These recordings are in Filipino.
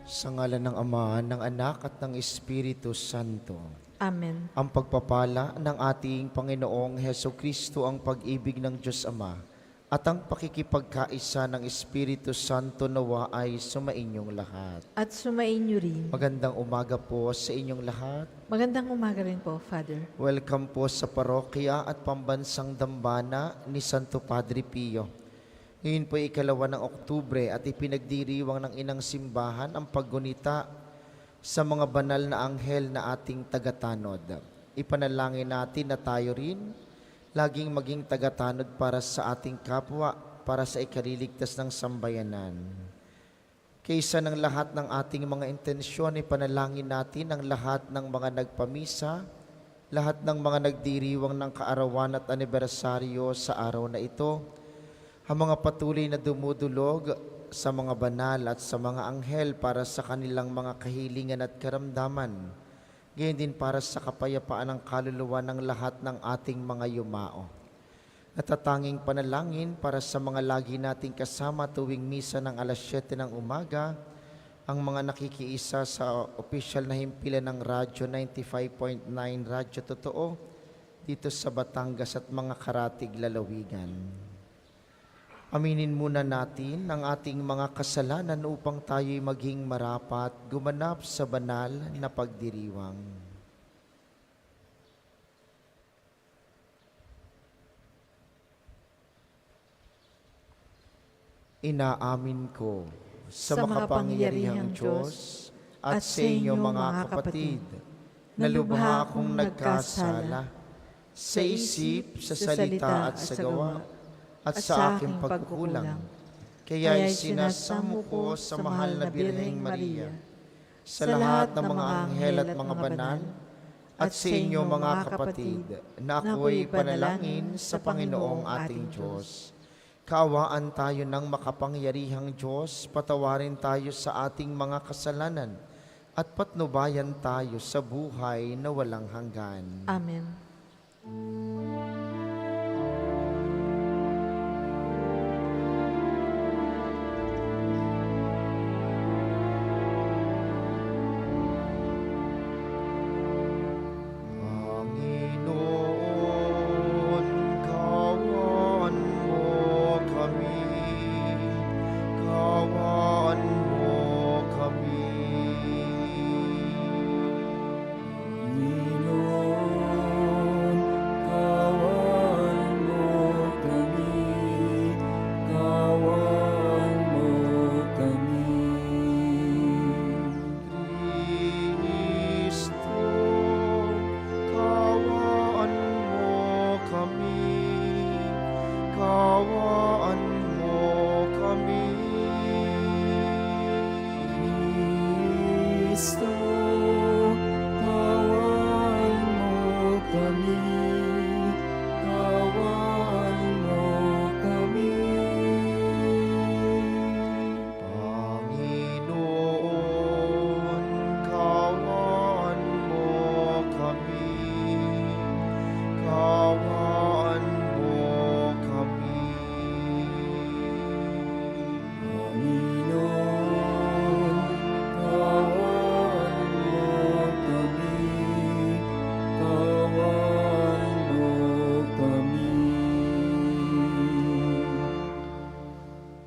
Sa ngalan ng Ama, ng Anak at ng Espiritu Santo. Amen. Ang pagpapala ng ating Panginoong Hesukristo, ang pag-ibig ng Diyos Ama, at ang pakikipagkaisa ng Espiritu Santo nawa ay sumainyong lahat. At sumainyo rin. Magandang umaga po sa inyong lahat. Magandang umaga rin po, Father. Welcome po sa parokya at pambansang dambana ni Santo Padre Pio. Ngayon po ikalawa ng Oktubre at ipinagdiriwang ng Inang Simbahan ang paggunita sa mga banal na anghel na ating tagatanod. Ipanalangin natin na tayo rin laging maging tagatanod para sa ating kapwa, para sa ikaliligtas ng sambayanan. Kaysa ng lahat ng ating mga intensyon, ipanalangin natin ang lahat ng mga nagpamisa, lahat ng mga nagdiriwang ng kaarawan at anibersaryo sa araw na ito, ang mga patuloy na dumudulog sa mga banal at sa mga anghel para sa kanilang mga kahilingan at karamdaman, gayon din para sa kapayapaan ng kaluluwa ng lahat ng ating mga yumao. Natatanging panalangin para sa mga lagi nating kasama tuwing misa ng alas 7 ng umaga, ang mga nakikiisa sa opisyal na himpilan ng Radyo 95.9 Radyo Totoo dito sa Batangas at mga karatig lalawigan. Aminin muna natin ang ating mga kasalanan upang tayo'y maging marapat, gumanap sa banal na pagdiriwang. Inaamin ko sa makapangyarihang Diyos at sa inyo mga kapatid na lubha akong nagkasala sa isip, sa salita at sa gawa at sa aking pagkukulang. Kaya'y sinasamo ko sa mahal na Birheng Maria, sa lahat ng mga anghel at mga banal, at sa inyo mga kapatid, na ako'y panalangin sa Panginoong ating Diyos. Kaawaan tayo ng makapangyarihang Diyos, patawarin tayo sa ating mga kasalanan, at patnubayan tayo sa buhay na walang hanggan. Amen.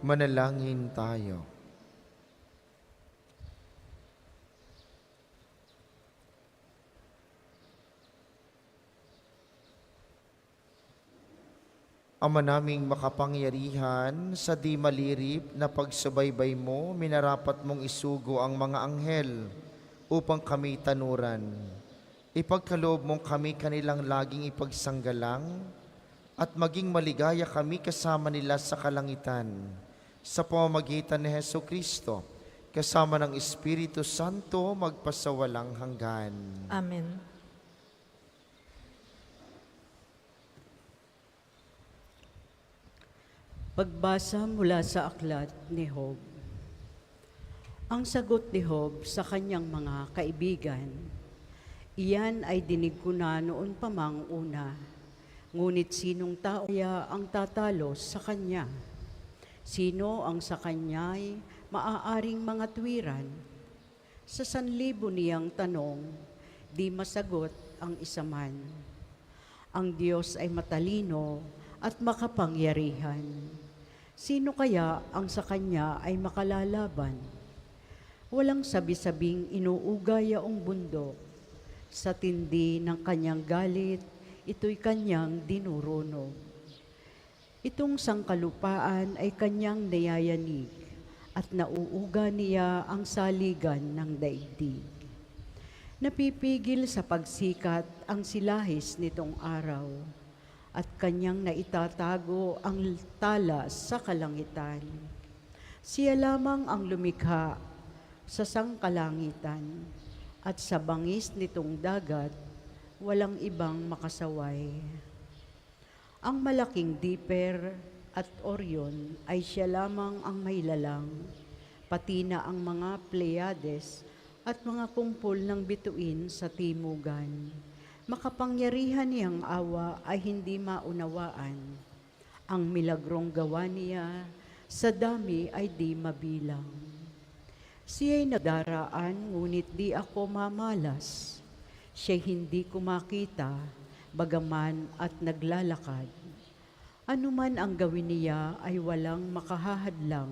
Manalangin tayo. Ama naming makapangyarihan, sa di malirip na pagsubaybay mo, minarapat mong isugo ang mga anghel upang kami tanuran. Ipagkaloob mong kami kanilang laging ipagsanggalang at maging maligaya kami kasama nila sa kalangitan. Sa pamamagitan ni Hesukristo, kasama ng Espiritu Santo, magpasawalang hanggan. Amen. Pagbasa mula sa aklat ni Job. Ang sagot ni Job sa kanyang mga kaibigan, iyan ay dinig ko na noon pa mang una, ngunit sinong tao kaya ang tatalo sa kanya? Sino ang sa kanya'y maaaring mga tuwiran? Sa sanlibo niyang tanong, di masagot ang isa man. Ang Diyos ay matalino at makapangyarihan. Sino kaya ang sa Kanya ay makalalaban? Walang sabi-sabing inuuga yaong bundok. Sa tindi ng Kanyang galit, ito'y Kanyang dinurunog. Itong sangkalupaan ay Kanyang nayayanig at nauuga niya ang saligan ng daigdig. Napipigil sa pagsikat ang silahis nitong araw at Kanyang naitatago ang talas sa kalangitan. Siya lamang ang lumikha sa sangkalangitan at sa bangis nitong dagat, walang ibang makasaway. Ang malaking Dipper at Orion ay siya lamang ang may lalang, pati na ang mga Pleiades at mga kumpol ng bituin sa timugan. Makapangyarihan niyang awa ay hindi maunawaan. Ang milagrong gawa niya sa dami ay di mabilang. Siya'y nadaraan, ngunit di ako mamalas. Siya'y hindi ko makita, bagaman at naglalakad. Anuman ang gawin niya ay walang makahahadlang,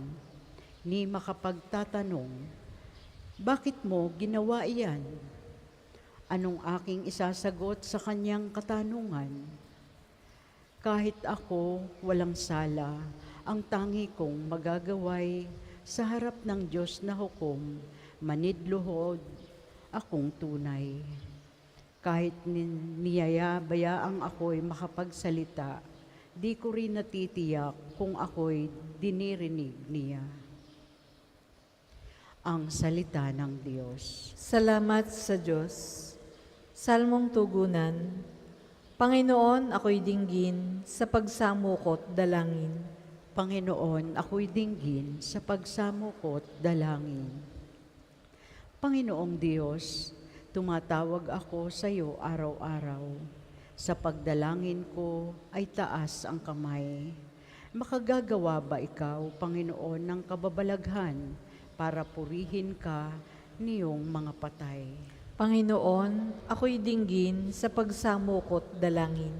ni makapagtatanong, bakit mo ginawa iyan? Anong aking isasagot sa kanyang katanungan? Kahit ako walang sala, ang tangi kong magagaway sa harap ng Diyos na hukom, manidluhod akong tunay. Kahit niyayabayaang ako'y makapagsalita, di ko rin natitiyak kung ako'y dinirinig niya. Ang salita ng Diyos. Salamat sa Diyos. Salmong tugunan. Panginoon, ako'y dinggin sa pagsamukot dalangin. Panginoon, ako'y dinggin sa pagsamukot dalangin. Panginoong Diyos, tumatawag ako sa iyo araw-araw. Sa pagdalangin ko ay taas ang kamay. Makagagawa ba ikaw, Panginoon, ng kababalaghan para purihin ka niyong mga patay? Panginoon, ako'y dinggin sa pagsamukot dalangin.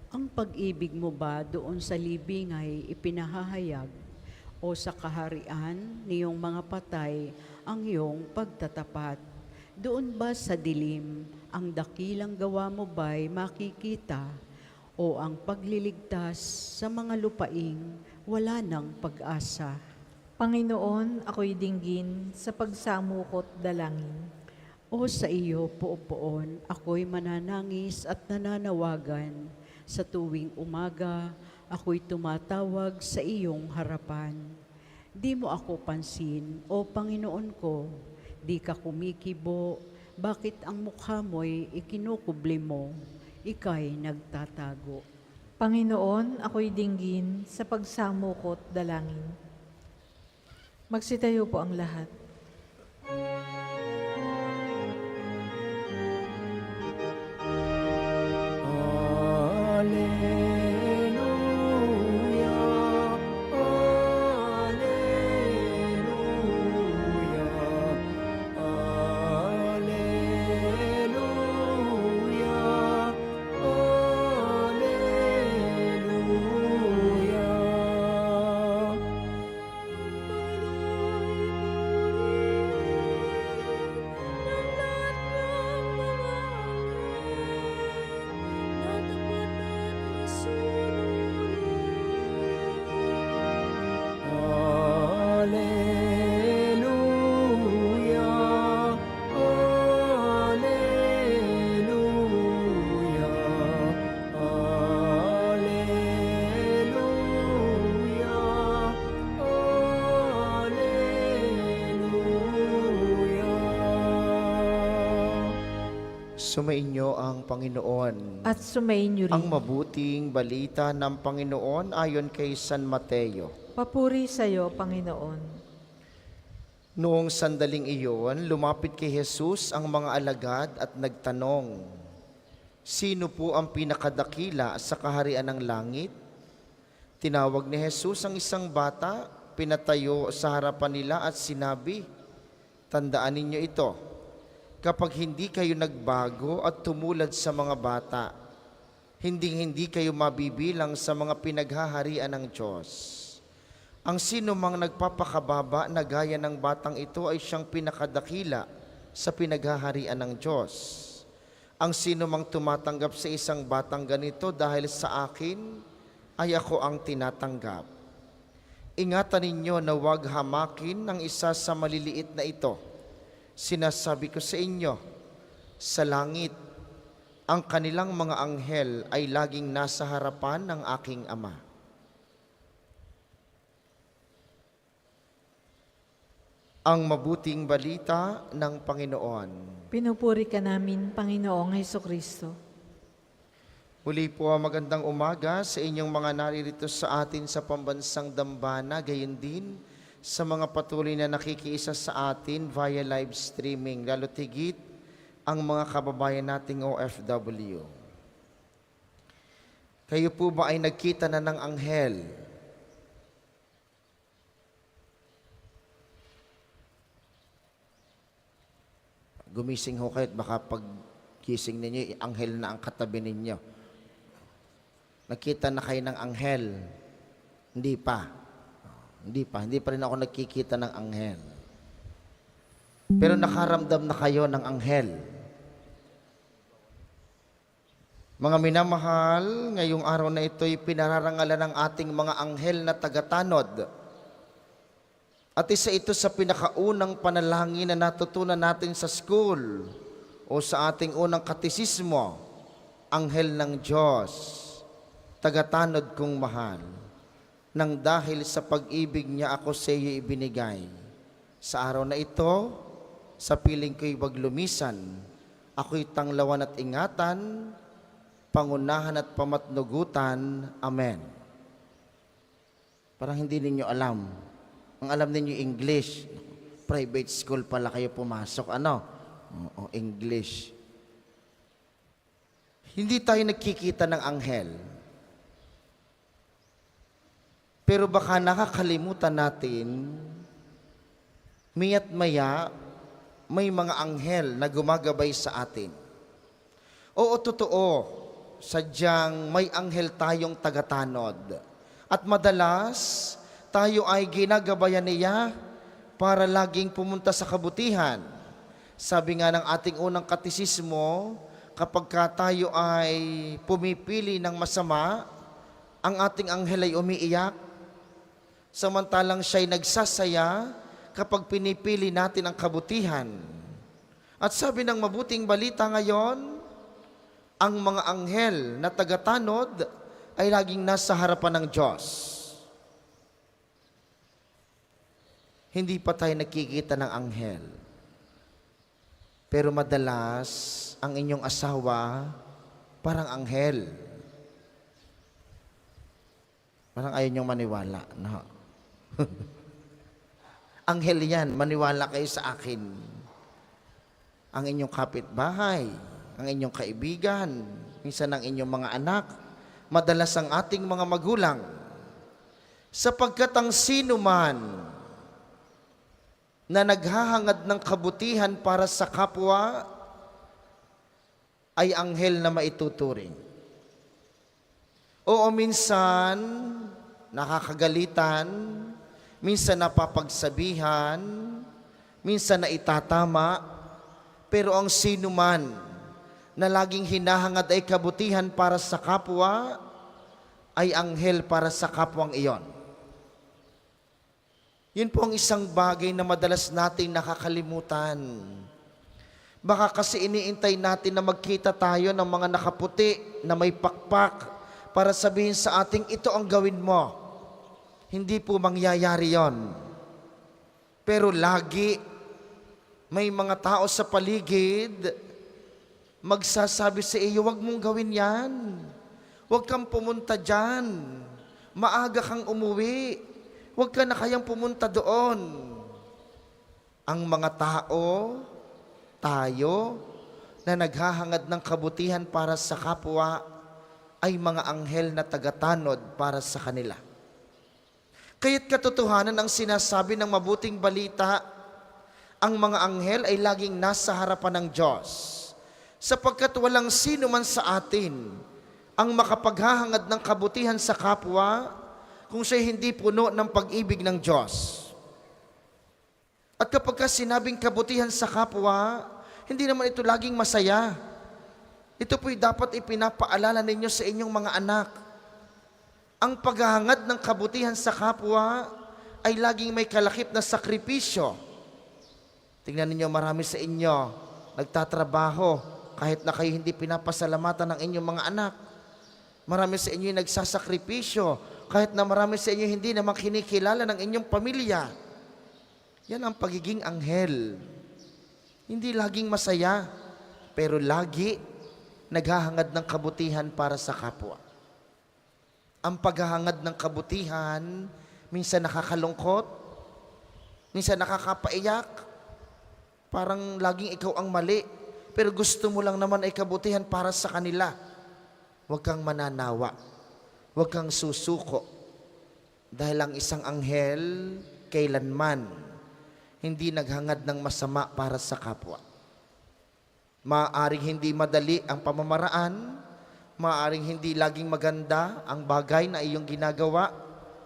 Ang pag-ibig mo ba doon sa libing ay ipinahahayag o sa kaharian niyong mga patay ang iyong pagtatapat? Doon ba sa dilim ang dakilang gawa mo ba'y makikita o ang pagliligtas sa mga lupaing wala ng pag-asa? Panginoon, ako'y dinggin sa pagsamukot dalangin. O sa iyo, Poon, ako'y mananangis at nananawagan. Sa tuwing umaga, ako'y tumatawag sa iyong harapan. Di mo ako pansin, O Panginoon ko, di ka kumikibo, bakit ang mukha mo'y ikinukubli mo, ika'y nagtatago. Panginoon, ako'y dinggin sa pagsamukot dalangin. Magsitayo po ang lahat. Sumainyo ang Panginoon. At sumainyo rin. Ang mabuting balita ng Panginoon ayon kay San Mateo. Papuri sa iyo, Panginoon. Noong sandaling iyon, lumapit kay Jesus ang mga alagad at nagtanong, sino po ang pinakadakila sa kaharian ng langit? Tinawag ni Jesus ang isang bata, pinatayo sa harapan nila at sinabi, Tandaan ninyo ito, kapag hindi kayo nagbago at tumulad sa mga bata, hindi kayo mabibilang sa mga pinaghaharian ng Diyos. Ang sino mang nagpapakababa na gaya ng batang ito ay siyang pinakadakila sa pinaghaharian ng Diyos. Ang sino mang tumatanggap sa isang batang ganito dahil sa akin, ay ako ang tinatanggap. Ingatan ninyo na huwag hamakin ng isa sa maliliit na ito. Sinasabi ko sa inyo, sa langit, ang kanilang mga anghel ay laging nasa harapan ng aking Ama. Ang mabuting balita ng Panginoon. Pinupuri ka namin, Panginoong Hesukristo. Muli po magandang umaga sa inyong mga naririto sa atin sa pambansang dambana, gayon din sa mga patuloy na nakikiisa sa atin via live streaming, lalo tigit ang mga kababayan nating OFW. Kayo po ba ay nagkita na ng anghel? Gumising ho kayo at baka pag gising ninyo, anghel na ang katabi ninyo. Nakita na kayo ng anghel? Hindi pa. Hindi pa rin ako nagkikita ng anghel. Pero nakaramdam na kayo ng anghel. Mga minamahal, ngayong araw na ito'y pinararangalan ng ating mga anghel na tagatanod. At isa ito sa pinakaunang panalangin na natutunan natin sa school o sa ating unang katisismo, anghel ng Diyos, tagatanod kong mahal, nang dahil sa pag-ibig niya ako sa iyo ibinigay. Sa araw na ito, sa piling ko'y wag lumisan, ako'y tanglawan at ingatan, pangunahan at pamatnugutan. Amen. Parang hindi ninyo alam. Ang alam ninyo English. Private school pala kayo pumasok. Ano? Oo, English. Hindi tayo nagkikita ng anghel. Pero baka nakakalimutan natin, miya't maya, may mga anghel na gumagabay sa atin. Oo, totoo, sadyang may anghel tayong tagatanod. At madalas, tayo ay ginagabayan niya para laging pumunta sa kabutihan. Sabi nga ng ating unang katisismo, kapag tayo ay pumipili ng masama, ang ating anghel ay umiiyak, samantalang siya'y nagsasaya kapag pinipili natin ang kabutihan. At sabi ng mabuting balita ngayon, ang mga anghel na tagatanod ay laging nasa harapan ng Diyos. Hindi pa tayo nakikita ng anghel. Pero madalas, ang inyong asawa, parang anghel. Parang ayaw niyong maniwala. No? Anghel yan, maniwala kayo sa akin. Ang inyong kapitbahay, ang inyong kaibigan, minsan ang inyong mga anak, madalas ang ating mga magulang. Sapagkat ang sino man na naghahangad ng kabutihan para sa kapwa ay anghel na maituturing. Oo, minsan nakakagalitan, minsan napapagsabihan, minsan naitatama, pero ang sino man na laging hinahangad ay kabutihan para sa kapwa ay anghel para sa kapwang iyon. Yun po ang isang bagay na madalas nating nakakalimutan. Baka kasi iniintay natin na magkita tayo ng mga nakaputi na may pakpak para sabihin sa ating, ito ang gawin mo. Hindi po mangyayari yon. Pero lagi may mga tao sa paligid magsasabi sa iyo, huwag mong gawin yan. Huwag kang pumunta dyan. Maaga kang umuwi. Huwag ka na kayang pumunta doon. Ang mga tao, tayo, na naghahangad ng kabutihan para sa kapwa, ay mga anghel na tagatanod para sa kanila. Kaya't katotohanan ang sinasabi ng mabuting balita, Ang mga anghel ay laging nasa harapan ng Diyos, sapagkat walang sino man sa atin ang makapaghahangad ng kabutihan sa kapwa kung siya hindi puno ng pag-ibig ng Diyos. At kapag sinabing kabutihan sa kapwa, hindi naman ito laging masaya. Ito po'y dapat ipinapaalala ninyo sa inyong mga anak. Ang paghahangad ng kabutihan sa kapwa ay laging may kalakip na sakripisyo. Tingnan ninyo, marami sa inyo nagtatrabaho kahit na kayo hindi pinapasalamatan ng inyong mga anak. Marami sa inyo nagsasakripisyo kahit na marami sa inyo hindi naman kinikilala ng inyong pamilya. Yan ang pagiging anghel. Hindi laging masaya, pero lagi naghahangad ng kabutihan para sa kapwa. Ang paghahangad ng kabutihan, minsan nakakalungkot, minsan nakakapaiyak, parang laging ikaw ang mali, pero gusto mo lang naman ay kabutihan para sa kanila. Huwag kang mananawa, huwag kang susuko, dahil ang isang anghel, kailanman, hindi naghangad ng masama para sa kapwa. Maaaring hindi madali ang pamamaraan, maaaring hindi laging maganda ang bagay na iyong ginagawa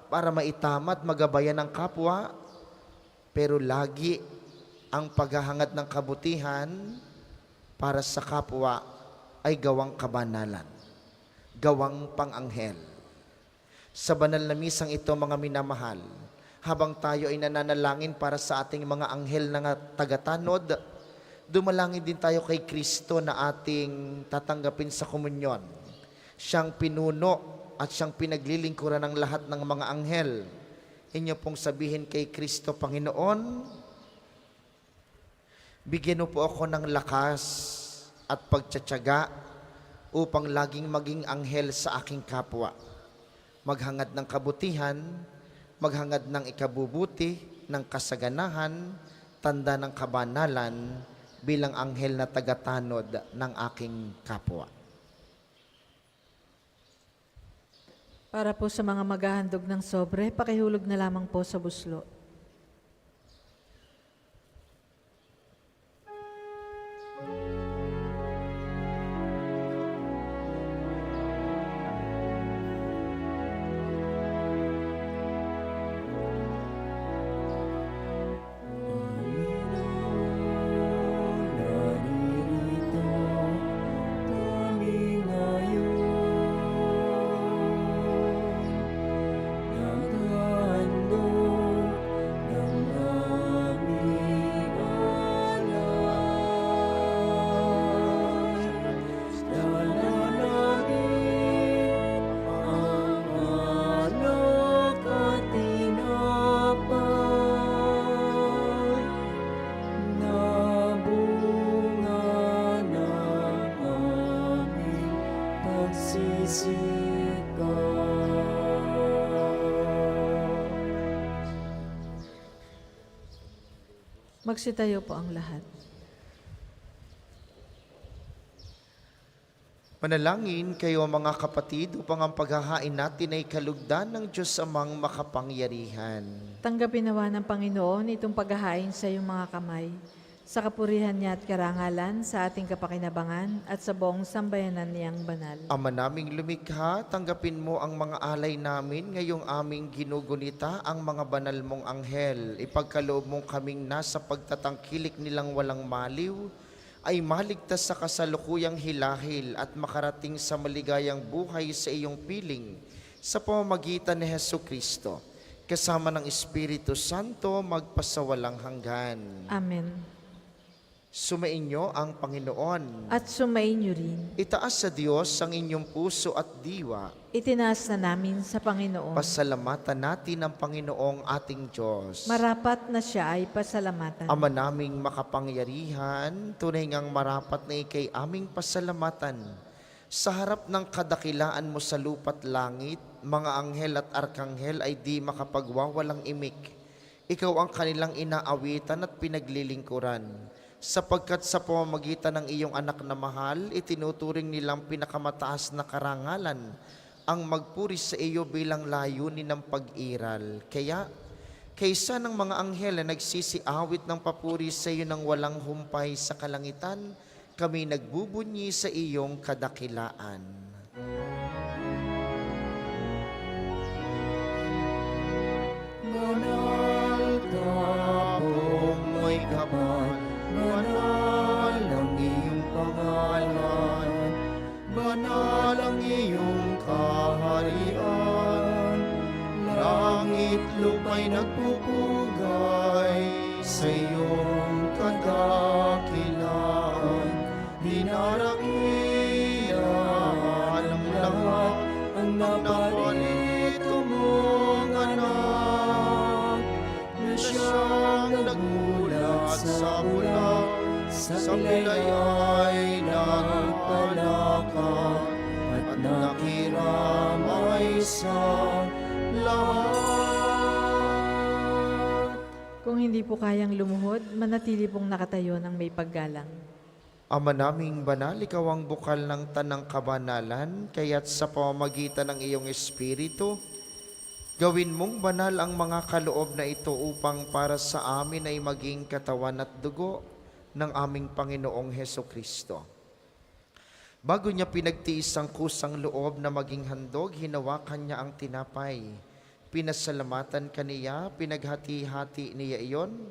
para maitama at magabayan ng kapwa, pero lagi ang paghahangad ng kabutihan para sa kapwa ay gawang kabanalan, gawang pang-anghel. Sa banal na misang ito, mga minamahal, habang tayo ay nananalangin para sa ating mga anghel na tagatanod, dumalangin din tayo kay Kristo na ating tatanggapin sa komunyon. Siyang pinuno at siyang pinaglilingkuran ng lahat ng mga anghel. Inyo pong sabihin kay Kristo, Panginoon, bigyan mo po ako ng lakas at pagtsatsaga upang laging maging anghel sa aking kapwa. Maghangad ng kabutihan, maghangad ng ikabubuti, ng kasaganahan, tanda ng kabanalan bilang anghel na tagatanod ng aking kapwa. Para po sa mga maghahandog ng sobre, pakihulog na lamang po sa buslo. Magsitayo po ang lahat. Manalangin kayo mga kapatid upang ang paghahain natin ay kalugdan ng Diyos amang makapangyarihan. Tanggapin nawa ng Panginoon itong paghahain sa iyong mga kamay, sa kapurihan niya at karangalan, sa ating kapakinabangan at sa buong sambayanan niyang banal. Ama naming lumikha, tanggapin mo ang mga alay namin ngayong aming ginugunita ang mga banal mong anghel. Ipagkaloob mong kaming nasa pagtatangkilik nilang walang maliw, ay maligtas sa kasalukuyang hilahil at makarating sa maligayang buhay sa iyong piling sa pamamagitan ni Jesucristo, kasama ng Espiritu Santo magpasawalang hanggan. Amen. Sumainyo ang Panginoon. At sumainyo rin. Itaas sa Diyos ang inyong puso at diwa. Itinaas na namin sa Panginoon. Pasalamatan natin ang Panginoong ating Diyos. Marapat na siya ay pasalamatan. Ama naming makapangyarihan, tunay ngang marapat na ikay aming pasalamatan. Sa harap ng kadakilaan mo sa lupa't langit, mga anghel at arkanghel ay di makapagwawalang imik. Ikaw ang kanilang inaawitan at pinaglilingkuran. Sapagkat sa pamamagitan ng iyong anak na mahal, itinuturing nilang pinakamataas na karangalan ang magpuri sa iyo bilang layunin ng pag-iral. Kaya, Kaysa ng mga anghel na nagsisiawit ng papuri sa iyo ng walang humpay sa kalangitan, kami nagbubunyi sa iyong kadakilaan. Banal ka pong may kapal, banal ang iyong pangalan, banal ang iyong kaharian. Langit lupa'y nagpupugay sa iyong kadakilaan. Dinarakilan ng lahat ang napalito mong anak, na siyang nagmulat sa bula, sa pilay ay nagpalakad at nakiramay sa lahat. Kung hindi po kayang lumuhod, manatili pong nakatayo ng may paggalang. Ama naming banal, ikaw ang bukal ng tanang kabanalan, kaya't sa pamamagitan ng iyong Espiritu, gawin mong banal ang mga kaloob na ito upang para sa amin ay maging katawan at dugo ng aming Panginoong Hesukristo. Bago niya pinagtiis ang kusang loob na maging handog, hinawakan niya ang tinapay. Pinasalamatan kaniya, pinaghati-hati niya iyon,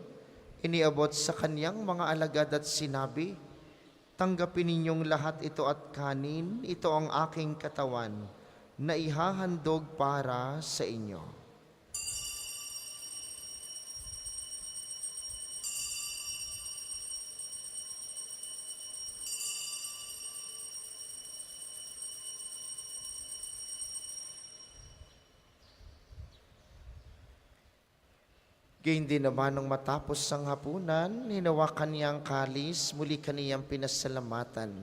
iniabot sa kaniyang mga alagad at sinabi, tanggapin ninyong lahat ito at kanin, ito ang aking katawan na ihahandog para sa inyo. Gayun din naman nung matapos ang hapunan, hinawakan niya ang kalis, muli kaniyang pinasalamatan.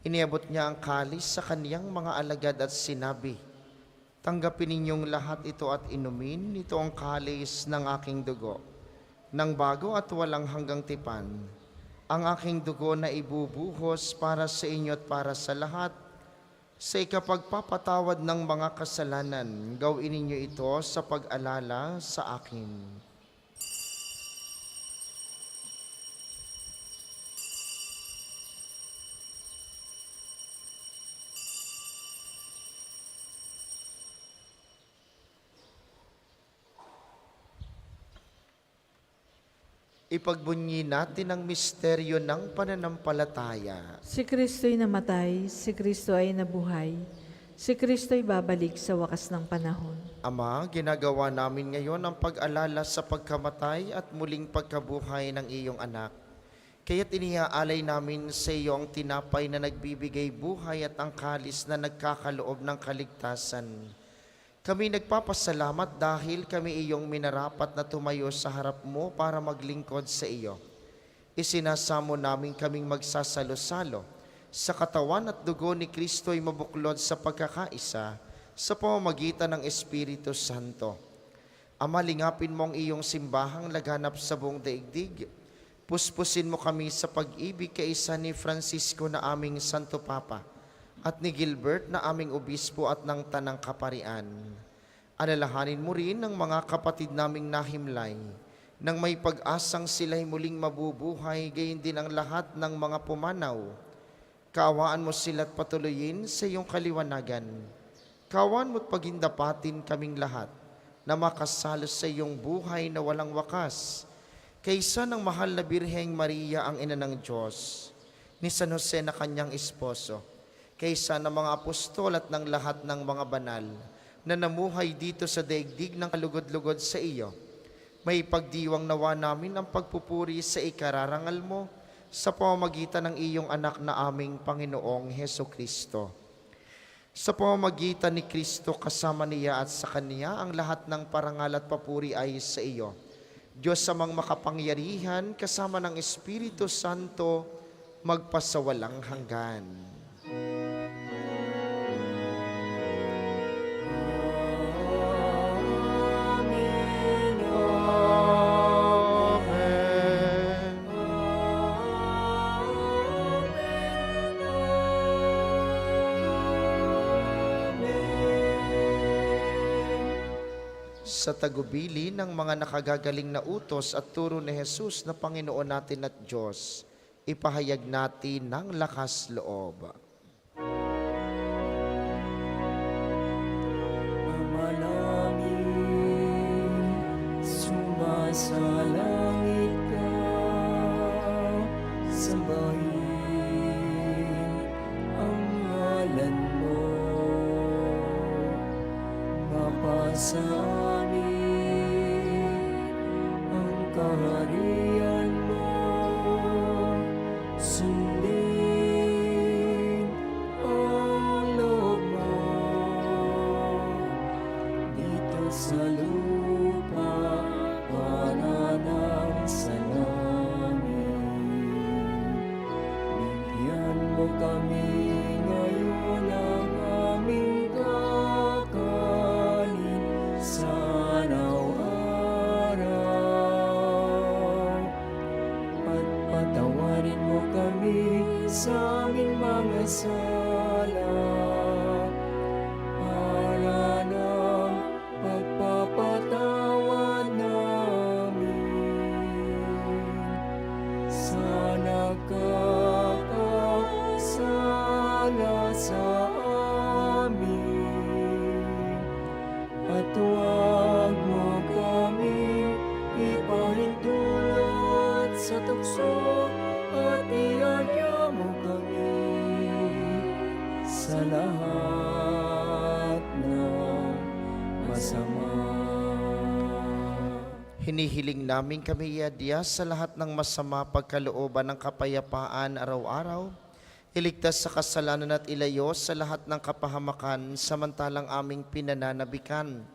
Iniabot niya ang kalis sa kaniyang mga alagad at sinabi, tanggapin ninyong lahat ito at inumin, ito ang kalis ng aking dugo, ng bago at walang hanggang tipan. Ang aking dugo na ibubuhos para sa inyo at para sa lahat, sa ikapagpapatawad ng mga kasalanan, gawin ninyo ito sa pag-alala sa akin. Ipagbunyi natin ang misteryo ng pananampalataya. Si Kristo'y namatay, si Kristo ay nabuhay, si Kristo'y babalik sa wakas ng panahon. Ama, ginagawa namin ngayon ang pag-alala sa pagkamatay at muling pagkabuhay ng iyong anak. Kaya't iniaalay namin sa iyo ang tinapay na nagbibigay buhay at ang kalis na nagkakaloob ng kaligtasan. Kami nagpapasalamat dahil kami iyong minarapat na tumayo sa harap mo para maglingkod sa iyo. Isinasamo namin kaming magsasalo-salo sa katawan at dugo ni Kristo ay mabuklod sa pagkakaisa sa pamamagitan ng Espiritu Santo. Ama, lingapin mo ang iyong simbahang laganap sa buong daigdig. Puspusin mo kami sa pag-ibig kaisa ni Francisco na aming Santo Papa at ni Gilbert na aming obispo at ng Tanang Kaparian. Alalahanin mo rin ang mga kapatid naming nahimlay, nang may pag-asang sila'y muling mabubuhay, gayon din ang lahat ng mga pumanaw. Kaawaan mo sila't patuloyin sa iyong kaliwanagan. Kaawaan mo't pagindapatin kaming lahat na makasalo sa iyong buhay na walang wakas, kaysa ng mahal na Birheng Maria ang ina ng Diyos, ni San Jose na kanyang esposo, kaysa ng mga apostol at ng lahat ng mga banal na namuhay dito sa daigdig ng kalugod-lugod sa iyo. May pagdiwang nawa namin ang pagpupuri sa ikararangal mo sa pamamagitan ng iyong anak na aming Panginoong Hesukristo. Sa pamamagitan ni Kristo kasama niya at sa Kaniya, ang lahat ng parangal at papuri ay sa iyo. Diyos amang makapangyarihan, kasama ng Espiritu Santo, magpasawalang hanggan. Sa tagubili ng mga nakagagaling na utos at turo ni Jesus na Panginoon natin at Diyos, ipahayag natin ng lakas loob. Manalangin, sumasalangit ka, sambahin ang ngalan mo, mapasa amin ang kaharian mo, sundin ang loob mo dito sa lupa para ng sa langit. Bigyan mo kami ngayon ng aming kakanin sa araw-araw. At patawarin mo kami sa aming mga sala para ng pagpapatawad namin sa nakakasala sa amin. At huwag mo kami ipahintulot sa tukso at iaya mo kami sa lahat ng masama. Hinihiling namin kami iadya sa lahat ng masama pagkalooban ng kapayapaan araw-araw, iligtas sa kasalanan at ilayo sa lahat ng kapahamakan samantalang aming pinananabikan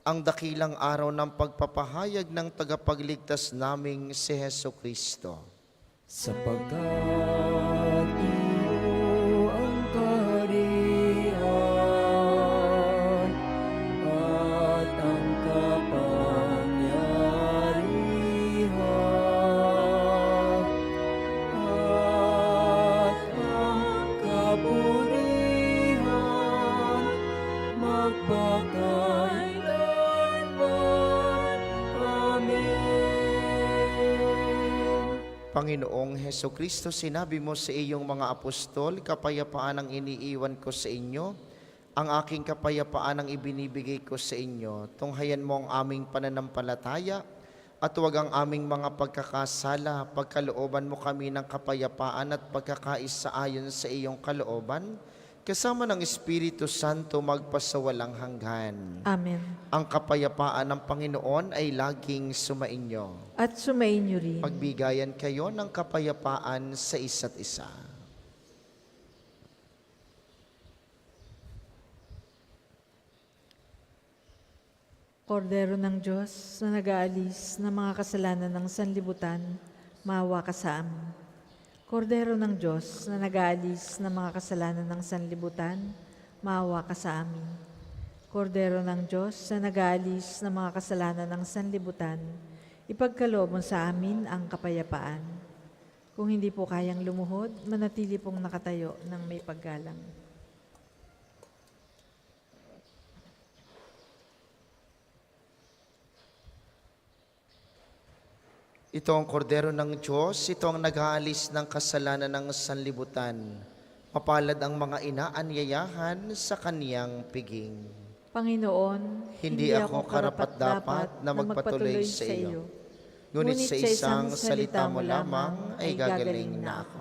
ang dakilang araw ng pagpapahayag ng tagapagligtas naming si Heso Kristo. Sapagkat iyo ang kaharian at ang kapangyarihan at ang kapurihan magpakailanman. Amen. Panginoong Heso Kristo, sinabi mo sa iyong mga apostol, kapayapaan ang iniiwan ko sa inyo, ang aking kapayapaan ang ibinibigay ko sa inyo. Tunghayan mo ang aming pananampalataya at huwag ang aming mga pagkakasala. Pagkalooban mo kami ng kapayapaan at pagkakaisa ayon sa iyong kalooban, kasama ng Espiritu Santo magpasawalang hanggan. Amen. Ang kapayapaan ng Panginoon ay laging sumainyo. At sumainyo rin. Pagbigayan kayo ng kapayapaan sa isa't isa. Kordero ng Diyos na nag-aalis ng mga kasalanan ng sanlibutan, maawa ka sa amin. Kordero ng Diyos na nag-aalis ng mga kasalanan ng sanlibutan, maawa ka sa amin. Kordero ng Diyos na nag-aalis ng mga kasalanan ng sanlibutan, ipagkaloob mo sa amin ang kapayapaan. Kung hindi po kayang lumuhod, manatili pong nakatayo ng may paggalang. Ito ang kordero ng Diyos, ito ang nag-aalis ng kasalanan ng sanlibutan. Mapalad ang mga inaanyayahan sa kaniyang piging. Panginoon, Hindi ako karapat-dapat na magpatuloy sa iyo. Ngunit sa isang salita mo lamang ay gagaling na ako.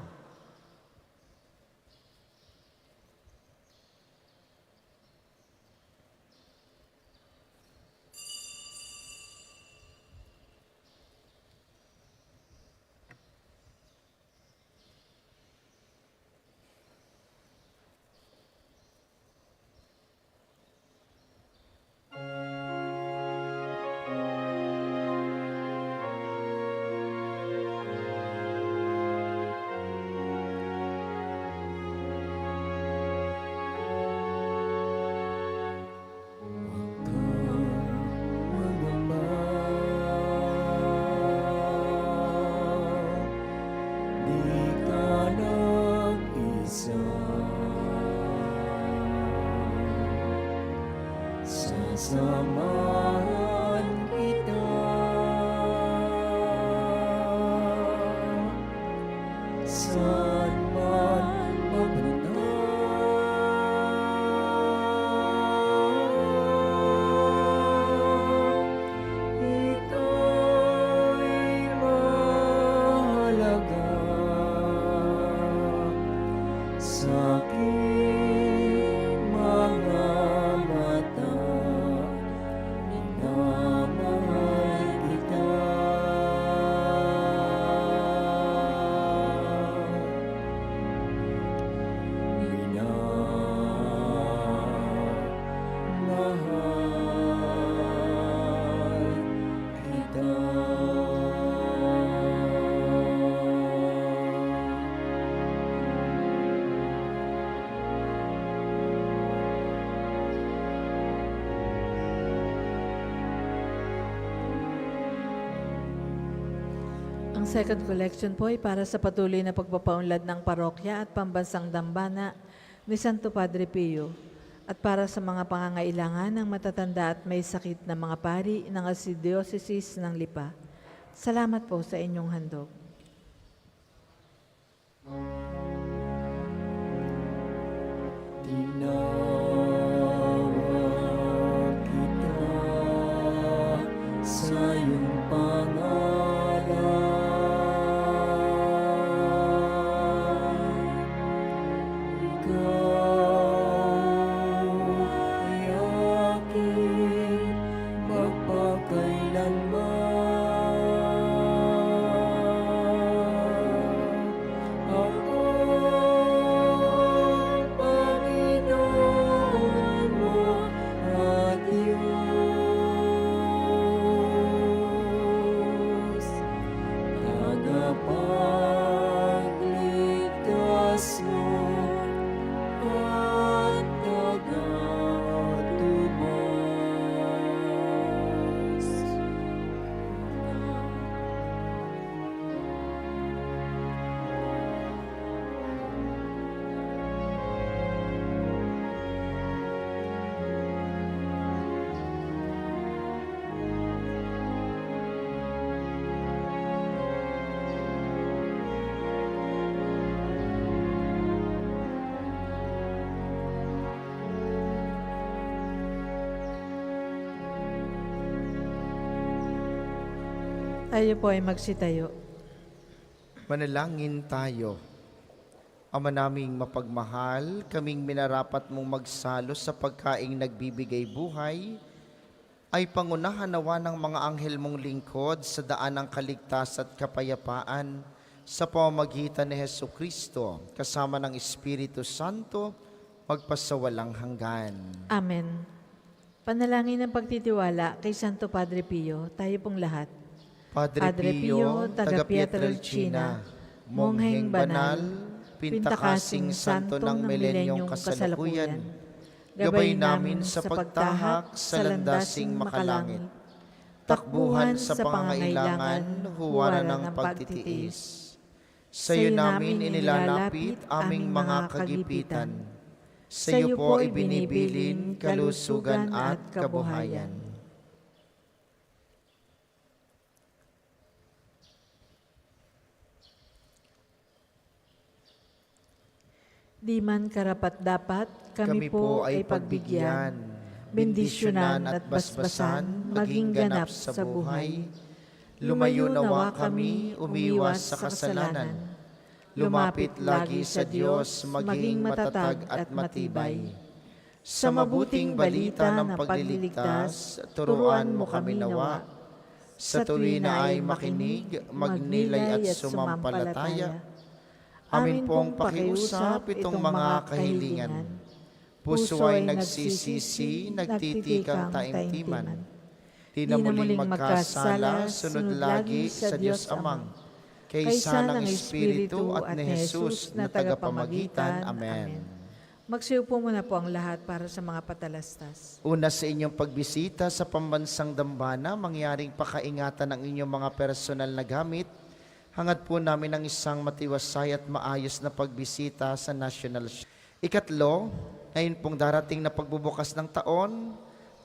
Samahan saan man mapunta. Ito'y mahalaga sa aking mga mata. Minamahal kita. Minamahal kita. Ang second collection po ay para sa patuloy na pagpapaunlad ng parokya at pambansang dambana ni Santo Padre Pio at para sa mga pangangailangan ng matatanda at may sakit na mga pari ng Archdiocese ng Lipa. Salamat po sa inyong handog. Tinawag kita sa iyong pangalan. Ikaw ay aking magpakailanman. Ako Panginoon mo at Diyos, tagapagligtas mo at tagatubos. Tayo po ay magsitayo. Manalangin tayo. Ama naming mapagmahal, kaming minarapat mong magsalo sa pagkaing nagbibigay buhay, ay pangunahan nawa ng mga anghel mong lingkod sa daan ng kaligtas at kapayapaan sa pamamagitan ni Hesukristo, kasama ng Espiritu Santo, magpasawalang hanggan. Amen. Panalangin ng pagtitiwala kay Santo Padre Pio, tayo pong lahat. Padre Pio, taga Pietrelcina, mongheng banal, pintakasing santo ng milenyong kasalukuyan, gabay namin sa pagtahak sa landasing makalangit, takbuhan sa pangangailangan, huwaran ng pagtitiis. Sa iyo namin inilalapit aming mga kagipitan. Sa iyo po ibinibilin kalusugan at kabuhayan. Di man karapat-dapat, kami po ay pagbigyan, bendisyonan at basbasan, maging ganap sa buhay. Lumayo nawa kami, umiwas sa kasalanan. Lumapit lagi sa Diyos, maging matatag at matibay. Sa mabuting balita ng pagliligtas, turuan mo kami nawa. Sa tuwina ay makinig, magnilay at sumampalataya. Amin pong pakiusap itong mga kahilingan. Puso ay nagsisisi, nagtitikang taimtiman. Di na muling magkasala, sunod lagi sa Diyos Amang. Kaysa ng Espiritu at ni Jesus na tagapamagitan. Amen. Magsiupo muna po ang lahat para sa mga patalastas. Una sa inyong pagbisita sa pambansang dambana, mangyaring pakaingatan ang inyong mga personal na gamit. Hangad po namin ang isang matiwasay at maayos na pagbisita sa National. Ikatlo, ngayon pong darating na pagbubukas ng taon,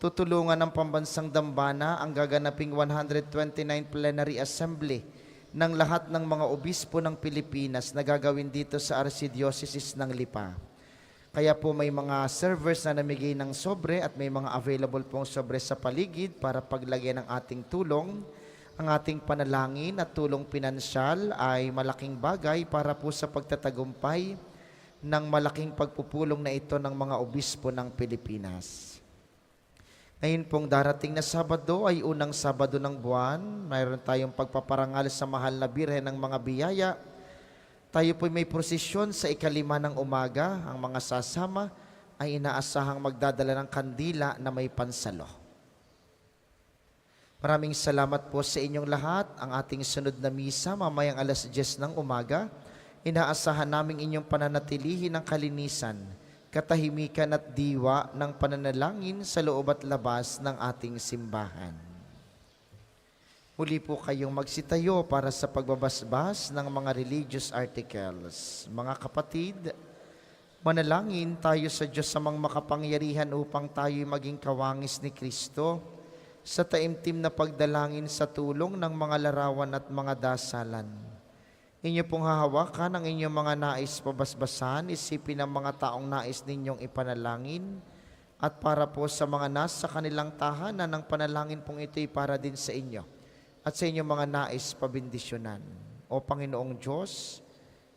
tutulungan ng pambansang dambana ang gaganaping 129th Plenary Assembly ng lahat ng mga obispo ng Pilipinas na gagawin dito sa Archdiocese ng Lipa. Kaya po may mga servers na namigay ng sobre at may mga available pong sobre sa paligid para paglagyan ng ating tulong. Ang ating panalangin at tulong pinansyal ay malaking bagay para po sa pagtatagumpay ng malaking pagpupulong na ito ng mga obispo ng Pilipinas. Ngayon pong darating na Sabado ay unang Sabado ng buwan. Mayroon tayong pagpaparangal sa mahal na Birhen ng mga biyaya. Tayo po may prosesyon sa 5 ng umaga. Ang mga sasama ay inaasahang magdadala ng kandila na may pansalo. Maraming salamat po sa inyong lahat. Ang ating sunod na misa mamayang 10:00 ng umaga. Inaasahan naming inyong pananatilihin ng kalinisan, katahimikan at diwa ng pananalangin sa loob at labas ng ating simbahan. Muli po kayong magsitayo para sa pagbabasbas ng mga religious articles. Mga kapatid, manalangin tayo sa Diyos samang makapangyarihan upang tayo'y maging kawangis ni Kristo sa taimtim na pagdalangin sa tulong ng mga larawan at mga dasalan. Inyo pong hahawakan ang inyong mga nais pabasbasan, isipin ang mga taong nais ninyong ipanalangin, at para po sa mga nasa kanilang tahanan, ang panalangin pong ito'y para din sa inyo at sa inyong mga nais pabindisyonan. O Panginoong Diyos,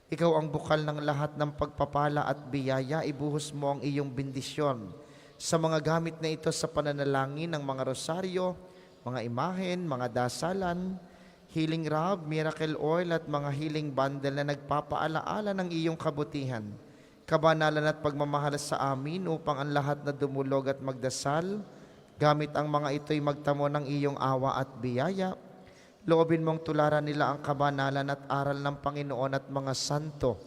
Ikaw ang bukal ng lahat ng pagpapala at biyaya, ibuhos mo ang iyong bindisyon sa mga gamit na ito sa pananalangin ng mga rosaryo, mga imahen, mga dasalan, healing rub, miracle oil at mga healing bundle na nagpapaalaala ng iyong kabutihan, kabanalan at pagmamahal sa amin upang ang lahat na dumulog at magdasal, gamit ang mga ito'y magtamo ng iyong awa at biyaya. Loobin mong tularan nila ang kabanalan at aral ng Panginoon at mga santo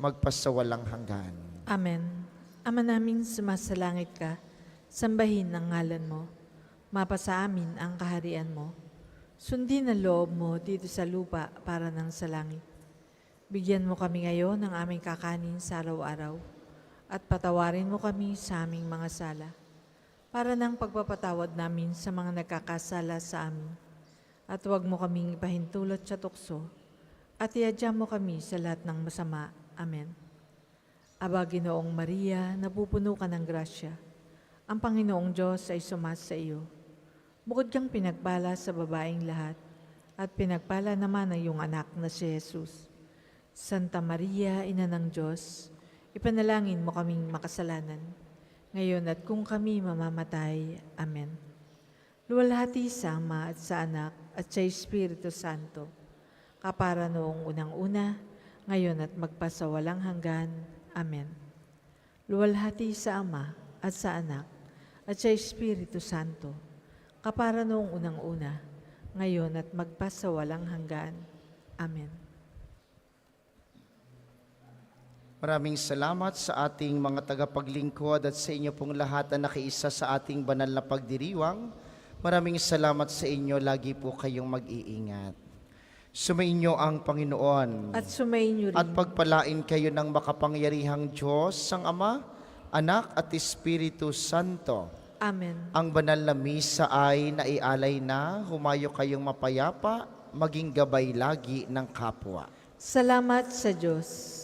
magpasawalang hanggan. Amen. Ama naming sumasalangit ka, sambahin ang ngalan mo. Mapasa amin ang kaharian mo. Sundin ang loob mo dito sa lupa para ng sa langit. Bigyan mo kami ngayon ng aming kakanin sa araw-araw at patawarin mo kami sa aming mga sala para ng pagpapatawad namin sa mga nagkakasala sa amin. At huwag mo kaming ipahintulot sa tukso at iadya mo kami sa lahat ng masama. Amen. Aba, Ginoong Maria, napupuno ka ng grasya. Ang Panginoong Diyos ay sumasa iyo. Bukod kang pinagpala sa babaeng lahat, at pinagpala naman ang iyong anak na si Jesus. Santa Maria, Ina ng Diyos, ipanalangin mo kaming makasalanan, ngayon at kung kami mamamatay. Amen. Luwalhati sa Ama at sa Anak at sa Espiritu Santo, kapara noong unang-una, ngayon at magpasawalang hanggan. Amen. Luwalhati sa Ama at sa Anak at sa Espiritu Santo, kapara noong unang-una, ngayon at magpasawalang hanggan. Amen. Maraming salamat sa ating mga tagapaglingkod at sa inyo pong lahat na nakiisa sa ating banal na pagdiriwang. Maraming salamat sa inyo, lagi po kayong mag-iingat. Sumainyo ang Panginoon At sumainyo rin. at pagpalain kayo ng makapangyarihang Diyos, ang Ama, Anak at Espiritu Santo. Amen. Ang banal na misa ay naialay na, humayo kayong mapayapa, maging gabay lagi ng kapwa. Salamat sa Diyos.